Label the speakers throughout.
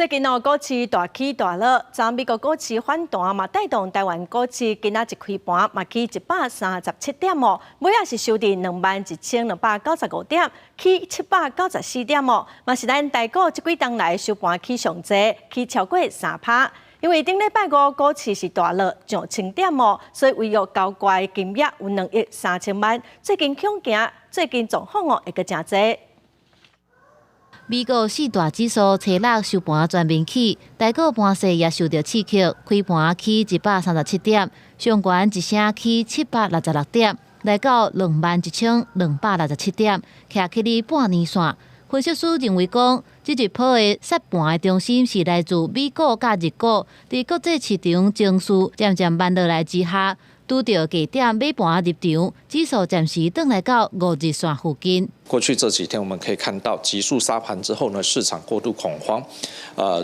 Speaker 1: 最近股市大起大落，昨美国股市反弹嘛，带动台湾股市今仔一开盘嘛起137点哦，尾也是收伫21295点，起794点哦，嘛是咱台股这几天来收盘起上济，起超过3%。因为顶礼拜五股市是大落上1000点哦，所以违约交怪金额有2亿3000万，最近恐惊最近状况哦会阁真济。
Speaker 2: 美国四大指数初六收盘全面起，台股盘势也受到刺激，开盘起137点，上悬一声起766点，来到21267点，徛起哩半年线。分析师认为讲，这一波的杀盘的中心是来自美股甲日股，伫国际市场情绪渐渐慢落来之下，拄到低点尾盘入场，指数暂时转来到5日线附近。
Speaker 3: 过去这几天，我们可以看到急速杀盘之后呢，市场过度恐慌，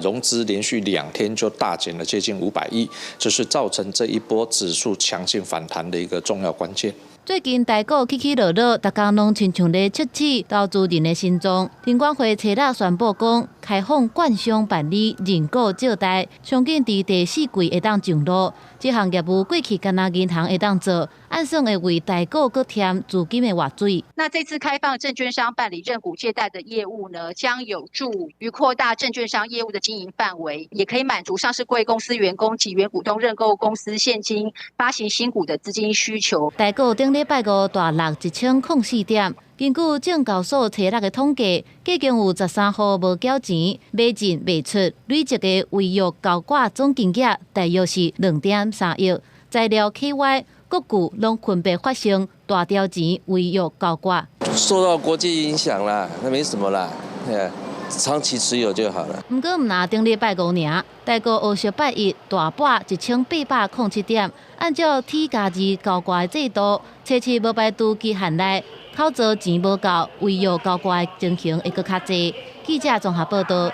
Speaker 3: 融资连续2天就大减了接近500亿，这是造成这一波指数强劲反弹的一个重要关键。
Speaker 2: 最近台股起起落落，大家拢亲像咧测试投资人的心脏。金管会初六宣布讲，开放券商办理认购借贷，相信伫第4季会当上路。这项业务过去敢若银行会当做，按算会为台股搁添资金的活水。
Speaker 4: 那这次开放证券商办理认股借贷的业务呢，将有助于扩大证券商业务的经营范围，也可以满足上市柜公司员工及原股东认购公司现金发行新股的资金需求。
Speaker 2: 台股顶礼拜五大落1004点。 根据证交所初六的统计，计共有13户无缴钱，买进卖出，累积的违约交挂总金额大约是2.3亿。材料 KY 各股拢分别发生大条钱违约交挂。
Speaker 5: 受到国际影响啦，那没什么啦，长期持有就好了。
Speaker 2: 不过，唔拿顶礼拜五尔，台股欧息8日大跌1807点，按照 T 加2交挂制度，初期无排除期限内口座钱无够，违约交挂的情形会阁较济。记者综合报道。